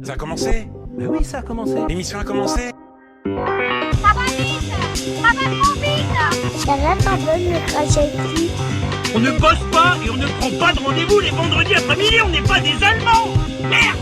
Ça a commencé? Ben oui, ça a commencé. L'émission a commencé. Ça va vite. Ça va trop vite. Ça va, papa, me cracher. On ne bosse pas et on ne prend pas de rendez-vous les vendredis après-midi, on n'est pas des Allemands. Merde.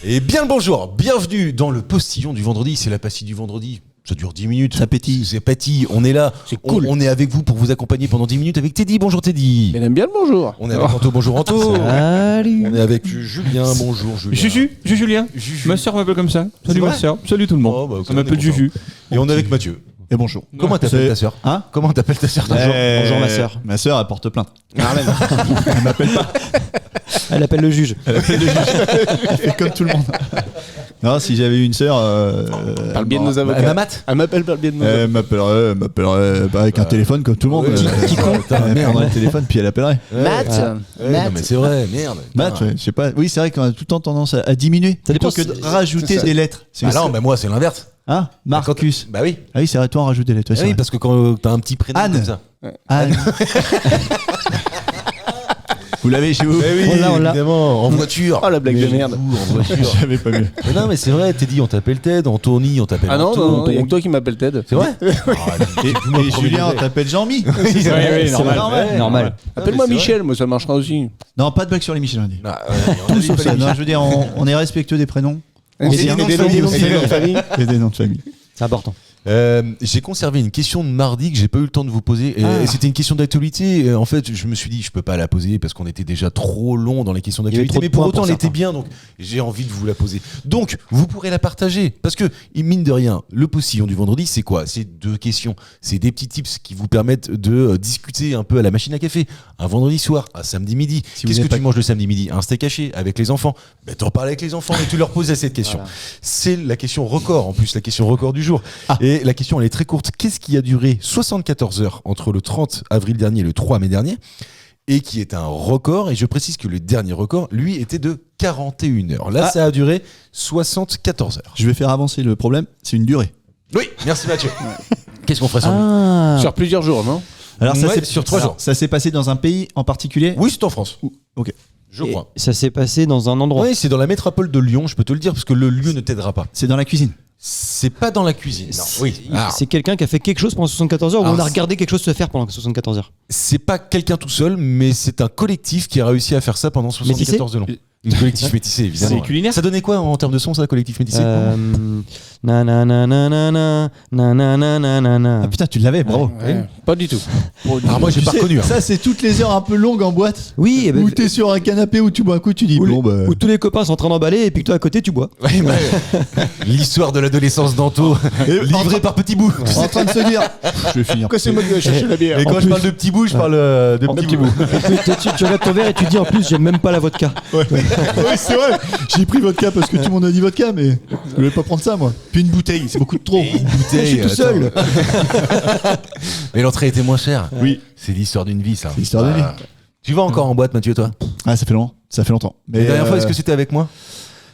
Et bien le bonjour, bienvenue dans le postillon du vendredi, c'est la pastille du vendredi. Ça dure 10 minutes. Ça pétille. C'est pétille, on est là. C'est cool. On est avec vous pour vous accompagner pendant 10 minutes avec Teddy. Bonjour Teddy. Il aime bien le bonjour. On est avec Anto. Bonjour Anto. Salut. On est avec Julien. Bonjour Julien. Julien. Ma soeur m'appelle comme ça. Salut ma soeur. Salut tout le monde. Oh, bah, ok, Ça m'appelle on est content. Juju. Et on est avec Mathieu. Et bonjour. Comment t'appelles ta sœur? Hein? Comment t'appelles ta sœur? Bonjour ma sœur. Ma sœur, elle porte plainte. Elle m'appelle pas. Elle appelle le juge. Elle fait comme tout le monde. Non, si j'avais eu une sœur. Par le biais de nos avocats. Elle m'amatte. Elle m'appelle par le biais de nos avocats. Elle m'appellerait avec un téléphone comme tout le monde. Qui compte? Elle prendrait le téléphone puis elle appellerait. Matt. Non mais c'est vrai, merde. Matt, ouais, je sais pas. Oui, c'est vrai qu'on a tout le temps tendance à diminuer. Ça dépend plutôt que si- de rajouter c'est ça. des lettres. Ah non, mais moi c'est l'inverse. Hein? Marcus. Bah oui. Ah oui, c'est vrai, toi, on rajoute des lettres. Ouais, Ah c'est oui, vrai. parce que quand t'as un petit prénom Anne. comme ça. Anne. Vous l'avez chez vous? Eh oui, On l'a. évidemment, en voiture. Oh la blague de merde. En voiture. J'avais pas mieux. Mais non, mais c'est vrai, Teddy, on t'appelle Ted, Anthony, on t'appelle Ah non, Anto, non, il y a Anton. que toi qui m'appelle Ted. C'est vrai? Et Julien, on t'appelle Jean-Mi. C'est vrai, c'est normal. Normal. Appelle-moi mais c'est Michel, moi ça marchera aussi. Non, pas de blague sur les Michelin. Ah, Tout sauf ça. Non, je veux dire, on est respectueux des prénoms. Et des noms de famille. Et des noms de famille. C'est important. J'ai conservé une question de mardi que j'ai pas eu le temps de vous poser. Et c'était une question d'actualité. En fait, je me suis dit, je peux pas la poser parce qu'on était déjà trop long dans les questions Il y avait d'actualité. trop de Mais pour points autant, pour elle était certains. bien, donc j'ai envie de vous la poser. Donc, vous pourrez la partager. Parce que, mine de rien, le postillon du vendredi, c'est quoi? C'est deux questions. C'est des petits tips qui vous permettent de discuter un peu à la machine à café. Un vendredi soir, un samedi midi. Si vous Qu'est-ce que n'êtes pas- tu manges le samedi midi? Un steak haché avec les enfants. Ben, t'en parles avec les enfants et tu leur poses cette question. Voilà. C'est la question record, en plus, la question record du jour. Et la question, elle est très courte. Qu'est-ce qui a duré 74 heures entre le 30 avril dernier et le 3 mai dernier et qui est un record? Et je précise que le dernier record, lui, était de 41 heures. Là, ça a duré 74 heures. Je vais faire avancer le problème, c'est une durée. Oui, merci Mathieu. Qu'est-ce qu'on ferait sans lui? Sur plusieurs jours, non? Alors ça Ouais, c'est sur 3 jours. Ça s'est passé dans un pays en particulier? Oui, c'est en France. Ok. Je crois. Ça s'est passé dans un endroit. Oui, c'est dans la métropole de Lyon, je peux te le dire, parce que le lieu ne t'aidera pas. C'est dans la cuisine. C'est pas dans la cuisine. Non. Oui. Ah. C'est quelqu'un qui a fait quelque chose pendant 74 heures ou Alors, on a regardé quelque chose se faire pendant 74 heures. C'est pas quelqu'un tout seul, mais c'est un collectif qui a réussi à faire ça pendant 74 heures. Un collectif métissé, évidemment. C'est culinaire. Ça donnait quoi en termes de son, ça, collectif métissé? Nananana, nananana. Ah putain, tu l'avais, bravo. Ouais. Pas du tout. Alors moi, j'ai Tu pas sais, reconnu. Hein. Ça c'est toutes les heures un peu longues en boîte. Oui, et ben, Où t'es sur un canapé où tu bois un coup, tu dis où, bon bah. où tous les copains sont en train d'emballer et puis que toi à côté tu bois. Ouais, bah, l'histoire de l'adolescence d'Anto, livrée par petits bouts. En train de se dire, je vais finir. Pourquoi c'est moi qui vais chercher la bière? Et quand je parle de petits bouts, je parle de petits bouts. tu regardes ton verre et tu dis en plus j'aime même pas la vodka. Ouais, c'est vrai. J'ai pris vodka parce que tout le monde a dit vodka, mais je voulais pas prendre ça moi. Puis une bouteille, c'est beaucoup de trop. Je suis tout seul. Mais l'entrée était moins chère. Oui. C'est l'histoire d'une vie, ça. C'est l'histoire de vie. Tu vas encore en boîte, Mathieu, toi? Ah, ça fait longtemps. Mais La dernière fois, est-ce que c'était avec moi?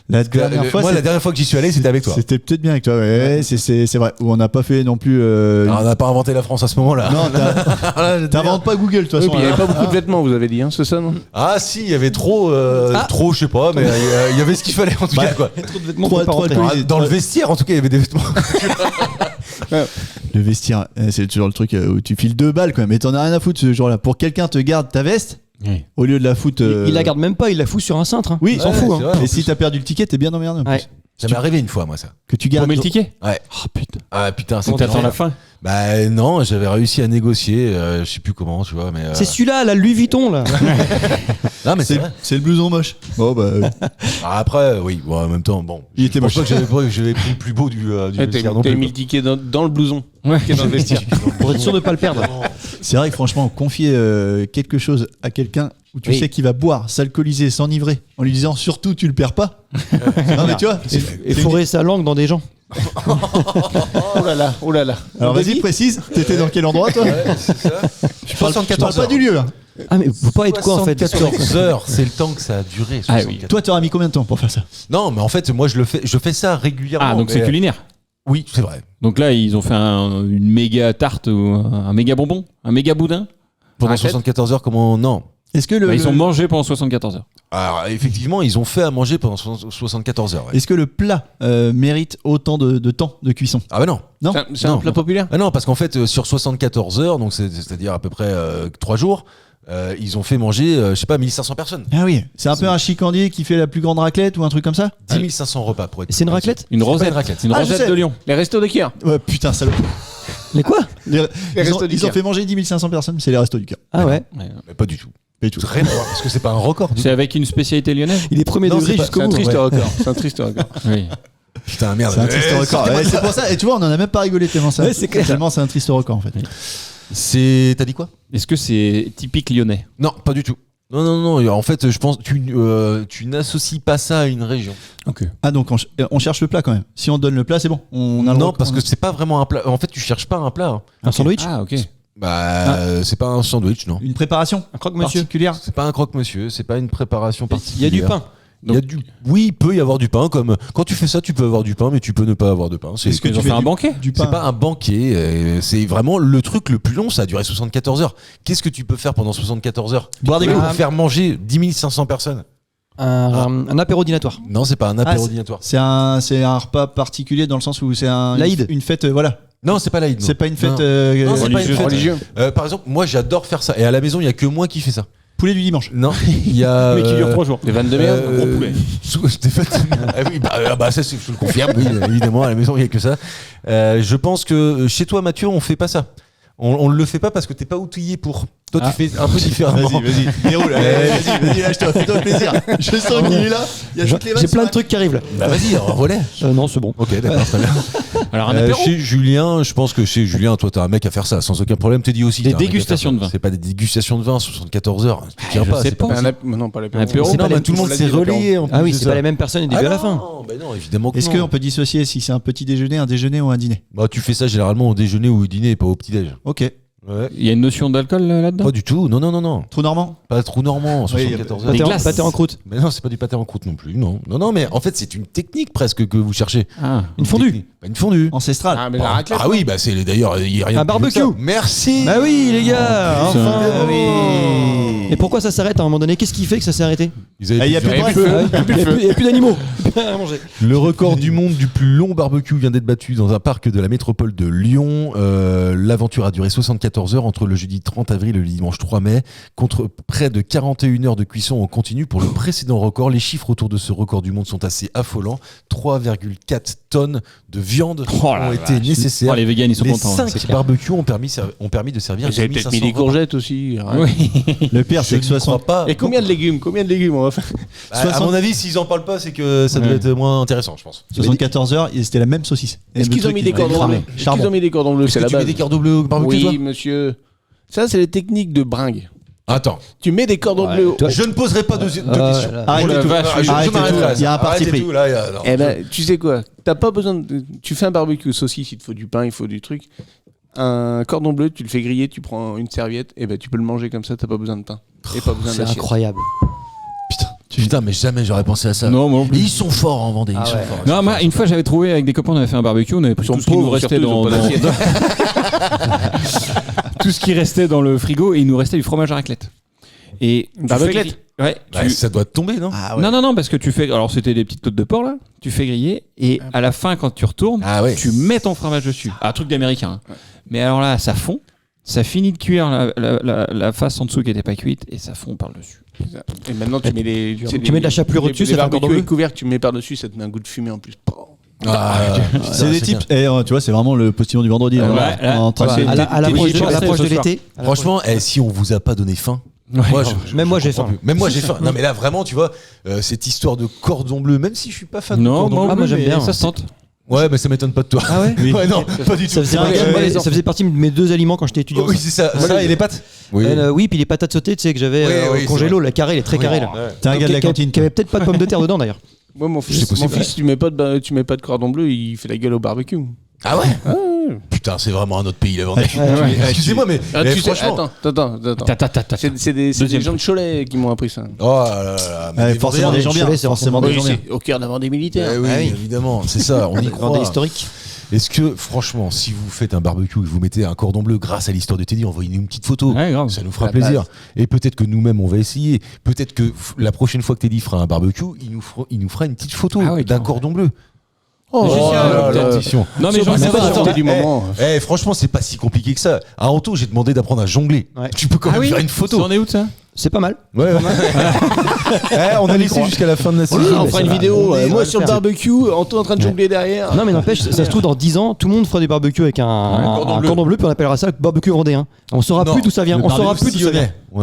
la dernière fois, Moi, la dernière fois que j'y suis allé, c'était avec toi. c'était peut-être bien avec toi. Ouais, c'est vrai. Où on n'a pas fait non plus. Alors, on n'a pas inventé la France à ce moment-là. Non, t'inventes pas Google de toute Oui, façon. puis il n'y avait pas beaucoup de vêtements, vous avez dit, hein, c'est ça, non? Ah si, il y avait trop, je sais pas, mais il y avait ce qu'il fallait en tout cas. Quoi. Trop de vêtements Trois- pour pas trois rentrer. alcoolisés. Dans le vestiaire, en tout cas, il y avait des vêtements. Le vestiaire, c'est toujours le truc où tu files 2 balles quoi. Mais t'en as rien à foutre ce jour-là. Pour quelqu'un te garde ta veste au lieu de la foutre. Il la garde même pas, il la fout sur un cintre. Hein. Oui, il s'en Ouais, fout. c'est Hein. vrai, en Et si plus. t'as perdu le ticket, t'es bien emmerdé. en plus. Ouais. Ça m'est arrivé une fois, moi, ça. Que tu gardes. Pour le ticket. Ouais. Oh putain. Ah putain, On c'était t'attend la fin. fin. Bah non, j'avais réussi à négocier, je sais plus comment, tu vois, mais. C'est celui-là, la Louis Vuitton là. Non, mais c'est vrai. C'est le blouson moche. Bon bah. Ah, après, oui, bon, en même temps, bon. Il était Je pense moche. pas que j'avais pris le plus beau du vestiaire non T'as plus. mis le ticket dans le blouson. Qui est dans le vestiaire. Pour être sûr de pas le perdre. C'est vrai que franchement, confier quelque chose à quelqu'un où tu Oui. sais qu'il va boire, s'alcooliser, s'enivrer, en lui disant surtout tu le perds pas. Non mais tu vois. Et fourrer sa langue dans des gens. Oh là là, oh là là. Alors On a vas-y, dit précise. T'étais dans quel endroit toi? Ouais, c'est ça. Je parle 74 pas du lieu. Hein. Ah mais vous pas être quoi en fait? 74 heures, c'est le temps que ça a duré. Ah oui. 74. Toi, t'auras mis combien de temps pour faire ça? Non, mais en fait, moi, je fais ça régulièrement. Ah donc mais- c'est culinaire. Oui, c'est vrai. Donc là ils ont fait une méga tarte ou un méga bonbon, un méga boudin. Pendant Raclette 74 heures, comment. Non. Est-ce que Ils ont mangé pendant 74 heures. Alors, effectivement, ils ont fait à manger pendant 74 heures. Ouais. Est-ce que le plat mérite autant de temps de cuisson? Ah bah non. Non. C'est un plat populaire. Ah non, parce qu'en fait, sur 74 heures, donc c'est-à-dire à peu près 3 jours, ils ont fait manger, je sais pas, 1500 personnes. Ah oui, c'est un peu un chicandier qui fait la plus grande raclette ou un truc comme ça? 10 500 repas pour être. C'est une raclette? Une rosette. raclette. Une Ah, je rosette sais. de Lyon. Les restos de Kier. Ouais, putain, salaud. Les quoi? Ils ont fait manger 10 500 personnes, c'est les restos du cœur. Ah ouais. Mais pas du tout. Pas du tout. Rien à voir, parce que c'est pas un record. C'est avec une spécialité lyonnaise. Il est premier Non, degré c'est pas- jusqu'au C'est un bout. triste ouais. record. C'est un triste record. Oui. Putain, merde. C'est un triste record. Ouais, c'est pour ça. Et tu vois, on en a même pas rigolé tellement ça. Ouais, c'est clair. Tellement c'est un triste record en fait. T'as dit quoi? Est-ce que c'est typique lyonnais? Non, pas du tout. Non. En fait, je pense que tu n'associes pas ça à une région. Ok. Ah donc on cherche le plat quand même. Si on donne le plat, c'est bon. On a le Non, droit- parce que c'est pas vraiment un plat. En fait, tu cherches pas un plat. Hein. Un sandwich? Ah, ok. Bah, c'est pas un sandwich, non. une préparation Un croque-monsieur? particulière. C'est pas un croque-monsieur, c'est pas une préparation Il y particulière. a du pain. Oui, il peut y avoir du pain. Comme quand tu fais ça, tu peux avoir du pain, mais tu peux ne pas avoir de pain. Est-ce que Ils tu ont fais fait un banquet? du C'est pain? pas un banquet, c'est vraiment le truc le plus long, ça a duré 74 heures. Qu'est-ce que tu peux faire pendant 74 heures? Boire des Tu peux coups. faire manger 10 500 personnes. Un apéro dînatoire. Non, c'est pas un apéro dînatoire. C'est un repas particulier dans le sens où c'est L'Aïd. une fête, voilà. Non, c'est pas l'Aïd. non. C'est pas une fête Non, c'est pas une fête. Religieux. Par exemple, moi j'adore faire ça. Et à la maison, il y a que moi qui fais ça. poulet du dimanche. Non, il y a. Mais qui dure 3 jours. Des vannes de merde. Gros poulet. Ah oui, ça, je le confirme, oui, évidemment, à la maison, il n'y a que ça. Je pense que chez toi, Mathieu, on fait pas ça. On ne le fait pas parce que t'es pas outillé pour. Toi, tu fais un peu différemment. Vas-y, déroule. Vas-y, lâche-toi, fais-toi plaisir. Je sens qu'il est là. Il y a toutes les vannes J'ai sur plein la- de trucs qui arrivent là. Bah vas-y, relais. Non, c'est bon. Ok, d'accord, très bien. Alors, un apéro? Chez Julien, je pense que chez Julien, toi, t'as un mec à faire ça sans aucun problème. T'es dit aussi. Des t'as un mec à dégustations faire ça. de vin. C'est pas des dégustations de vin, 74 heures. Tu tiens je pas. sais c'est pas. Non, pas l'apéro. Un apéro. C'est pas normal, les- tout le monde on l'a s'est dit, l'apéro. relayé. en Ah plus oui, de c'est ça. pas les mêmes personnes du début à la fin. Non, bah non, évidemment que Est-ce non. qu'on peut dissocier si c'est un petit déjeuner, un déjeuner ou un dîner? Bah, tu fais ça généralement au déjeuner ou au dîner, pas au petit-déj. Ok. Ouais. Il y a une notion d'alcool là-dedans? Pas du tout. Non. Trou normand? Pas trou normand, 74 heures. Des glaces. Pâté en croûte. Mais non, c'est pas du pâté en croûte non plus. Non, mais en fait, c'est une technique presque que vous cherchez. Ah. Une fondue. Technique. Pas une fondue. Ancestrale. Ah, mais la raclette. Ah oui, bah c'est d'ailleurs, il y a rien Un de plus que barbecue. ça. Merci. Bah oui, les gars, Putain. enfin. Ah oui. Et pourquoi ça s'arrête à un moment donné? Qu'est-ce qui fait que ça s'est arrêté? Ils avaient Ah, il y a plus plus de de bref. feu. Il n'y a plus d'animaux. À manger. Le record du monde du plus long barbecue vient d'être battu dans un parc de la métropole de Lyon. L'aventure a duré 74 heures entre le jeudi 30 avril et le dimanche 3 mai, contre près de 41 heures de cuisson en continu pour le précédent record. Les chiffres autour de ce record du monde sont assez affolants. 3,4 tonnes de viande ont été nécessaires. Oh, les véganes, ils sont Les contents. hein. 5 barbecues ont permis de servir Vous avez peut-être 1500 mis des repas. courgettes aussi. Oui. Le pire, c'est que Je n'y crois 60. pas. Et combien de légumes on va faire? Bah, à mon avis, s'ils en parlent pas, c'est que ça doit Ouais. être moins intéressant, je pense. 74 heures, c'était la même saucisse. Est-ce qu'ils ont mis des cordons bleus? Est-ce qu'ils ont mis des cordons bleus? Est-ce C'est que la tu mets base. des cordons bleus au barbecue, toi Oui, monsieur. Ça, c'est les techniques de bringue. Attends, Tu mets des cordons bleus. je ne poserai pas de questions. Arrêtez la tout. vache, Je Arrêtez m'arrête tout. là, Il y a un parti arrêtez pris. tout, là, non, Eh ben, tu sais quoi? T'as pas besoin de... Tu fais un barbecue saucisse, il te faut du pain, il faut du truc. Un cordon bleu, tu le fais griller, tu prends une serviette, et ben tu peux le manger comme ça, t'as pas besoin de pain. Et pas besoin C'est d'assiette. incroyable. Putain, mais jamais j'aurais pensé à ça. Non, moi non Et plus. ils sont forts en Vendée, ils sont forts. Non, moi, une fois, j'avais trouvé avec des copains, on avait fait un barbecue, on avait pris Ils sont tout ce qui nous pauvres, restait surtout, ils ont dans, pas d'assiette. tout ce qui restait dans le frigo et il nous restait du fromage à raclette. Et tu Barbeclette fais ouais, Ouais, ça doit te tomber, non? Ah ouais. Non, parce que tu fais. Alors, c'était des petites côtes de porc là. Tu fais griller et à la fin, quand tu retournes, Ah ouais. tu mets ton fromage dessus. Un truc d'américain. hein. Mais alors là, ça fond. Ça finit de cuire la face en dessous qui n'était pas cuite et ça fond par-dessus. Et maintenant, tu mets les... Tu mets de la chapelure au-dessus, ça fait un cordon bleu. Les couvercles, tu mets par-dessus, ça te met un goût de fumée en plus. C'est des types. Et tu vois, c'est vraiment le postillon du vendredi. là. Ouais, là. En train de- Ouais. À l'approche t'es- de t'es- l'été. Franchement, si on vous a pas donné faim. Même moi, j'ai comprends faim. plus. Même moi j'ai faim. Non mais là vraiment tu vois cette histoire de cordon bleu, même si je suis pas fan de Non, cordon bleu. moi, j'aime bien. Ça se tente. Ouais mais ça m'étonne pas de toi. Ah ouais? Ouais non pas du tout. Ça faisait, ça faisait partie de mes 2 aliments quand j'étais étudiant. Oui c'est ça. Ça et les pâtes. Oui. Oui, puis les patates sautées, tu sais, que j'avais Oui, au congélo, la carrée, elle est très carrée là. T'es un gars de la cantine. Qui avait peut-être pas de pommes de terre dedans d'ailleurs. Moi, mon C'est fils, possible, tu mets pas de cordon bleu, il fait la gueule au barbecue. Ah ouais. Putain c'est vraiment un autre pays la Vendée. Excusez-moi mais Ah, tu sais, franchement. attends. C'est des gens de Cholet qui m'ont appris ça. Oh là là. mais Ouais, des forcément Vendéens. des gens bien. Cholet, c'est Forcément des gens bien. Au cœur de la Vendée militaire. Eh oui, évidemment, c'est ça, on y croit. Vendée historique. Est-ce que, franchement, si vous faites un barbecue et que vous mettez un cordon bleu grâce à l'histoire de Teddy, envoyez-nous une petite photo. Ouais, grave. Ça nous fera plaisir. Et peut-être que nous-mêmes, on va essayer. Peut-être que la prochaine fois que Teddy fera un barbecue, il nous fera une petite photo d'un cordon bleu. Oh, là là. Attention. Non, mais j'en sais pas. Attends, du moment. Franchement, c'est pas si compliqué que ça. À Anto, j'ai demandé d'apprendre à jongler. Ouais. Tu peux quand même faire une photo. T'en es où de ça? C'est pas mal. Ouais. On a laissé jusqu'à la fin de la série. On fera une vidéo, On moi va sur le le faire. barbecue, Anto en train de jongler derrière. Non mais n'empêche, ça se trouve dans 10 ans, tout le monde fera du barbecue avec un cordon bleu, puis on appellera ça le barbecue vendéen. On saura plus d'où ça vient. On saura plus d'où ça vient. On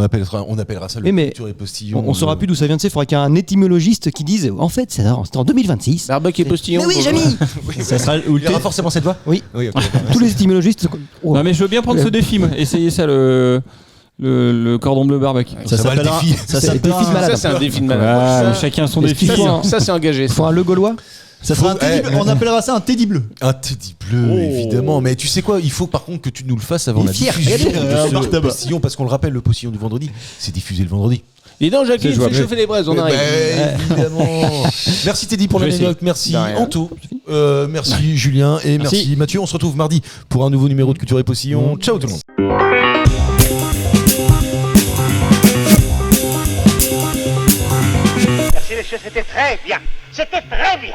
appellera ça le futur et postillon. On saura plus d'où ça vient. Tu sais, il faudra qu'il y ait un étymologiste qui dise en fait, c'était en 2026. Barbecue et postillon. Mais oui, Jamy. Ça sera Il y aura forcément cette voix. Oui. Ok. Tous les étymologistes. Oh. Non, mais je veux bien prendre ce défi, moi. Essayez ça, le cordon bleu barbecue. Ça va, le s'appellera. défi. Ça C'est le défi de s'appellera. malade. Ça, c'est un défi de Ouais, malade. mais chacun son défi. Ça, c'est engagé. Faut un le gaulois. Ça sera un Teddy bleu. On appellera ça un Teddy bleu. Un Teddy bleu, évidemment. Mais tu sais quoi, il faut par contre que tu nous le fasses avant Il est la fier, diffusion regardez. de ce postillon, parce qu'on le rappelle, le postillon du vendredi, c'est diffusé le vendredi. Dis donc, Jacqueline, fais chauffer les braises, on arrive. Évidemment. Merci Teddy pour Je vais l'anecdote, merci De rien. Anto, merci Julien et merci Mathieu. On se retrouve mardi pour un nouveau numéro de Culture et Postillon. Ciao tout le monde. Merci messieurs, c'était très bien. C'était très bien.